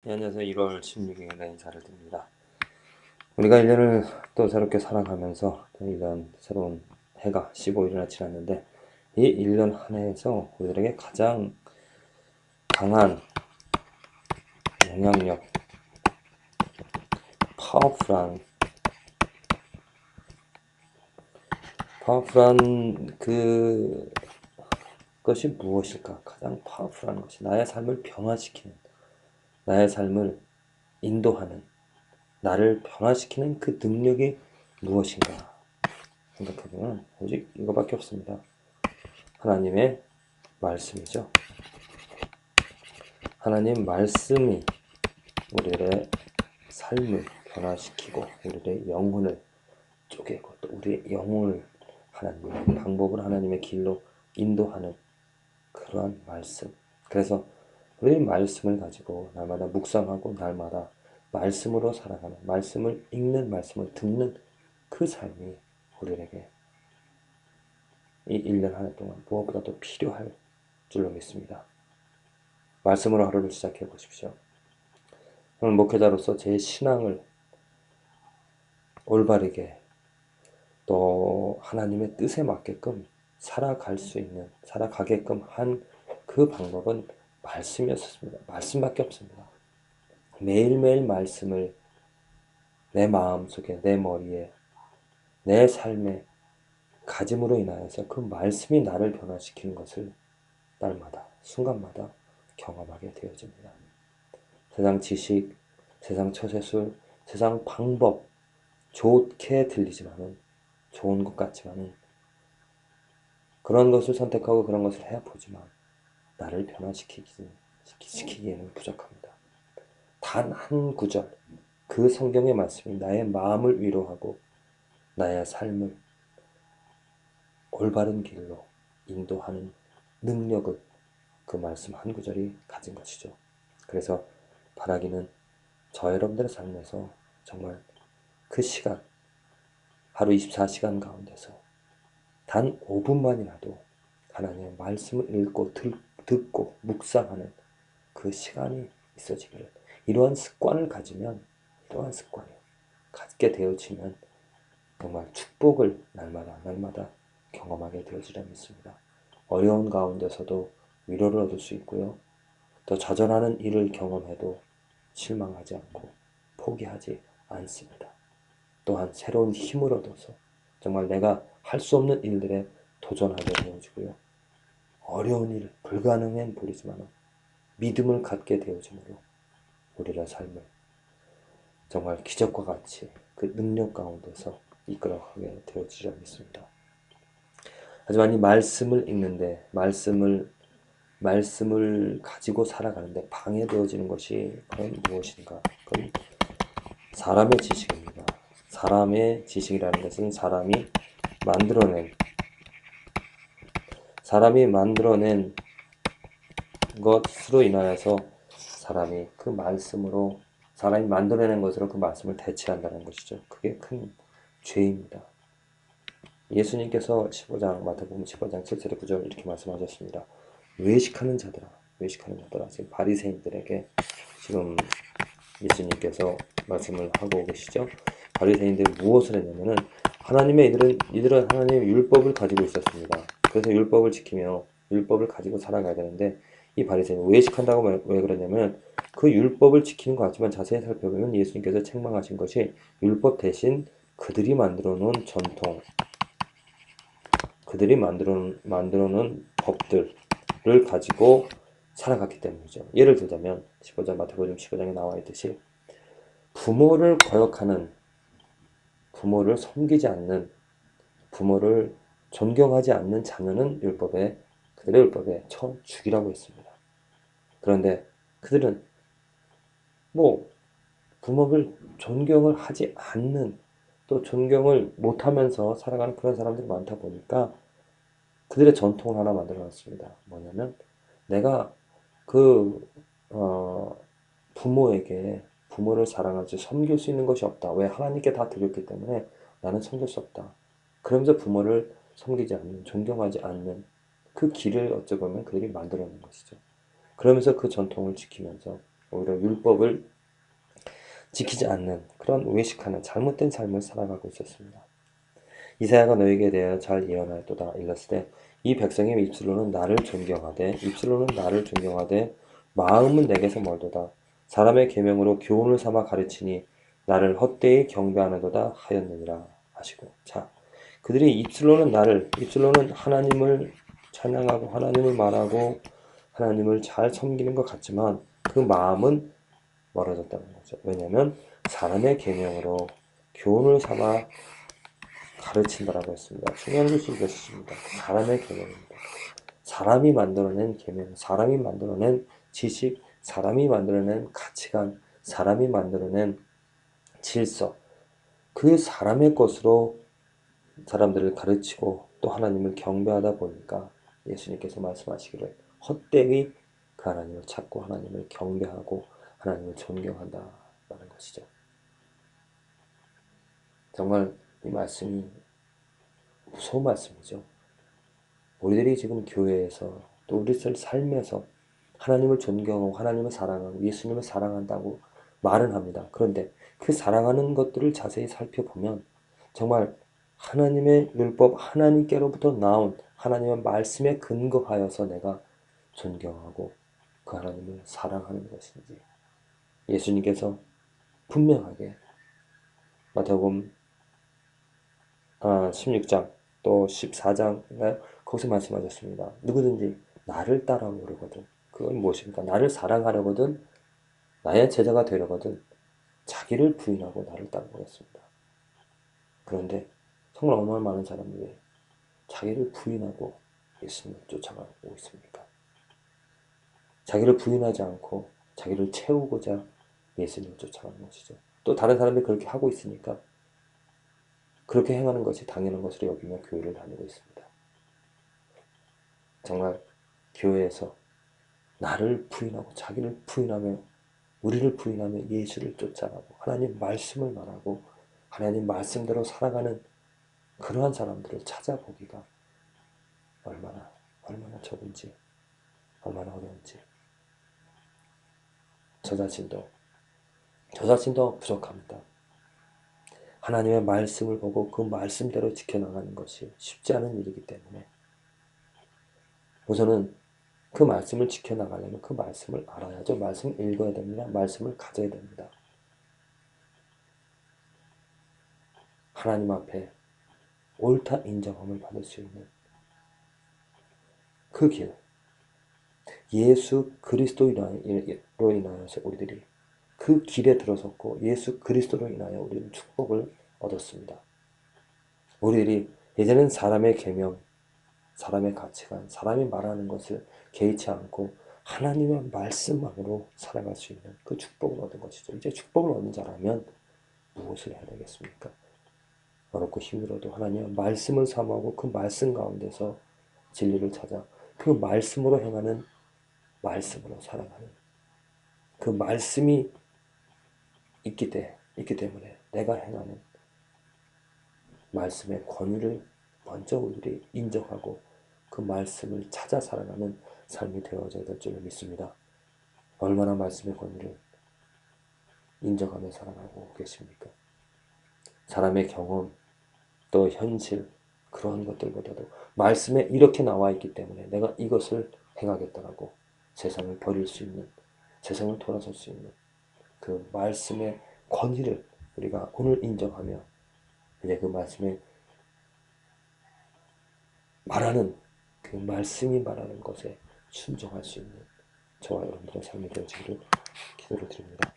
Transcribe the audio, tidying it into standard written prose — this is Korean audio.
네, 안녕하세요. 1월 16일에 인사를 드립니다. 우리가 1년을 또 새롭게 살아가면서 또 1년 새로운 해가 15일이나 지났는데 이 1년 한 해에서 우리들에게 가장 강한 영향력, 파워풀한 그것이 무엇일까? 가장 파워풀한 것이 나의 삶을 변화시키는, 나의 삶을 인도하는, 나를 변화시키는 그 능력이 무엇인가 생각해보면 오직 이거밖에 없습니다. 하나님의 말씀이죠. 하나님 말씀이 우리의 삶을 변화시키고 우리의 영혼을 쪼개고 또 우리의 영혼을 하나님의 방법을 하나님의 길로 인도하는 그러한 말씀. 그래서 우리 말씀을 가지고 날마다 묵상하고 날마다 말씀으로 살아가는, 말씀을 읽는, 말씀을 듣는 그 삶이 우리에게 이 1년 한 해 동안 무엇보다도 필요할 줄로 믿습니다. 말씀으로 하루를 시작해 보십시오. 저는 목회자로서 제 신앙을 올바르게 또 하나님의 뜻에 맞게끔 살아가게끔 한 그 방법은 말씀이었습니다. 말씀밖에 없습니다. 매일매일 말씀을 내 마음속에, 내 머리에, 내 삶에 가짐으로 인하여서 그 말씀이 나를 변화시키는 것을 날마다, 순간마다 경험하게 되어집니다. 세상 지식, 세상 처세술, 세상 방법, 좋게 들리지만은, 좋은 것 같지만은, 그런 것을 선택하고 그런 것을 해보지만, 나를 변화시키기에는 부족합니다. 단 한 구절, 그 성경의 말씀이 나의 마음을 위로하고, 나의 삶을 올바른 길로 인도하는 능력을 그 말씀 한 구절이 가진 것이죠. 그래서 바라기는 저 여러분들의 삶에서 정말 그 시간, 하루 24시간 가운데서 단 5분만이라도 하나님의 말씀을 읽고 듣고 묵상하는 그 시간이 있어지기를, 이러한 습관을 갖게 되어지면 정말 축복을 날마다 경험하게 되어지려 믿습니다. 어려운 가운데서도 위로를 얻을 수 있고요. 또 좌절하는 일을 경험해도 실망하지 않고 포기하지 않습니다. 또한 새로운 힘을 얻어서 정말 내가 할 수 없는 일들에 도전하게 되어지고요. 어려운 일, 불가능한 보이지만 믿음을 갖게 되어지므로 우리의 삶을 정말 기적과 같이 그 능력 가운데서 이끌어가게 되어지려 믿습니다. 하지만 이 말씀을 읽는데, 말씀을 가지고 살아가는데 방해되어지는 것이 과연 무엇인가? 그건 사람의 지식입니다. 사람의 지식이라는 것은 사람이 만들어낸 것으로 인하여서 사람이 만들어낸 것으로 그 말씀을 대체한다는 것이죠. 그게 큰 죄입니다. 예수님께서 마태복음 15장 7절에 9절 이렇게 말씀하셨습니다. 외식하는 자들아, 지금 바리새인들에게 지금 예수님께서 말씀을 하고 계시죠. 바리새인들이 무엇을 했냐면은 이들은 하나님의 율법을 가지고 있었습니다. 그래서 율법을 지키며 율법을 가지고 살아가야 되는데, 이 바리새인은 외식한다고 왜 그러냐면, 그 율법을 지키는 것 같지만 자세히 살펴보면 예수님께서 책망하신 것이 율법 대신 그들이 만들어 놓은 전통, 그들이 만들어 놓은 법들을 가지고 살아갔기 때문이죠. 예를 들자면 마태복음 15장에 나와 있듯이 부모를 거역하는, 부모를 섬기지 않는, 부모를 존경하지 않는 자녀는 그들의 율법에 처음 죽이라고 했습니다. 그런데 그들은 부모를 존경을 하지 않는, 또 존경을 못하면서 살아가는 그런 사람들이 많다 보니까 그들의 전통을 하나 만들어 놨습니다. 뭐냐면, 내가 그 부모를 사랑하지 섬길 수 있는 것이 없다. 왜? 하나님께 다 드렸기 때문에 나는 섬길 수 없다. 그러면서 부모를 섬기지 않는, 존경하지 않는 그 길을 어찌 보면 그들이 만들어 놓은 것이죠. 그러면서 그 전통을 지키면서 오히려 율법을 지키지 않는 그런 외식하는 잘못된 삶을 살아가고 있었습니다. 이사야가 너에게 대하여 잘 예언하였도다. 일렀으되 이 백성의 입술로는 나를 존경하되 마음은 내게서 멀도다. 사람의 계명으로 교훈을 삼아 가르치니 나를 헛되이 경배하는도다 하였느니라 하시고. 자, 그들이 입술로는 하나님을 찬양하고 하나님을 말하고 하나님을 잘 섬기는 것 같지만 그 마음은 멀어졌다는 거죠. 왜냐하면 사람의 계명으로 교훈을 삼아 가르친다라고 했습니다. 중요한 것이 이것입니다. 사람의 계명입니다. 사람이 만들어낸 계명, 사람이 만들어낸 지식, 사람이 만들어낸 가치관, 사람이 만들어낸 질서, 그 사람의 것으로 사람들을 가르치고 또 하나님을 경배하다 보니까 예수님께서 말씀하시기를 헛되이 그 하나님을 찾고 하나님을 경배하고 하나님을 존경한다라는 것이죠. 정말 이 말씀이 무서운 말씀이죠. 우리들이 지금 교회에서 또 우리 삶에서 하나님을 존경하고 하나님을 사랑하고 예수님을 사랑한다고 말은 합니다. 그런데 그 사랑하는 것들을 자세히 살펴보면 정말 하나님의 율법, 하나님께로부터 나온 하나님의 말씀에 근거하여서 내가 존경하고 그 하나님을 사랑하는 것인지 예수님께서 분명하게 마태복음 16장 또 14장 거기서 말씀하셨습니다. 누구든지 나를 따라오려거든 그건 무엇입니까? 나를 사랑하려거든 나의 제자가 되려거든 자기를 부인하고 나를 따르겠습니다. 그런데 정말 얼마나 많은 사람들이 자기를 부인하고 예수님을 쫓아가고 있습니까? 자기를 부인하지 않고 자기를 채우고자 예수님을 쫓아가는 것이죠. 또 다른 사람들이 그렇게 하고 있으니까 그렇게 행하는 것이 당연한 것으로 여기며 교회를 다니고 있습니다. 정말 교회에서 나를 부인하고 자기를 부인하며 우리를 부인하며 예수를 쫓아가고 하나님 말씀을 말하고 하나님 말씀대로 살아가는 그러한 사람들을 찾아보기가 얼마나 적은지 얼마나 어려운지 저 자신도 부족합니다. 하나님의 말씀을 보고 그 말씀대로 지켜나가는 것이 쉽지 않은 일이기 때문에 우선은 그 말씀을 지켜나가려면 그 말씀을 알아야죠. 말씀을 읽어야 됩니다. 말씀을 가져야 됩니다. 하나님 앞에 옳다 인정함을 받을 수 있는 그 길, 예수 그리스도로 인하여서 우리들이 그 길에 들어섰고 예수 그리스도로 인하여 우리는 축복을 얻었습니다. 우리들이 이제는 사람의 계명, 사람의 가치관, 사람이 말하는 것을 개의치 않고 하나님의 말씀만으로 살아갈 수 있는 그 축복을 얻은 것이죠. 이제 축복을 얻은 자라면 무엇을 해야 되겠습니까? 어렵고 힘들어도 하나님의 말씀을 사모하고 그 말씀 가운데서 진리를 찾아 그 말씀으로 행하는 말씀으로 살아가는 그 말씀이 있기 때문에 내가 행하는 말씀의 권위를 먼저 우리들이 인정하고 그 말씀을 찾아 살아가는 삶이 되어져야 될 줄로 믿습니다. 얼마나 말씀의 권위를 인정하며 살아가고 계십니까? 사람의 경험, 또 현실, 그런 것들보다도 말씀에 이렇게 나와 있기 때문에 내가 이것을 행하겠다라고 세상을 버릴 수 있는, 세상을 돌아설 수 있는 그 말씀의 권위를 우리가 오늘 인정하며 이제 그 말씀에 말하는 그 말씀이 말하는 것에 순종할 수 있는 저와 여러분들의 삶이 되어지기를 기도를 드립니다.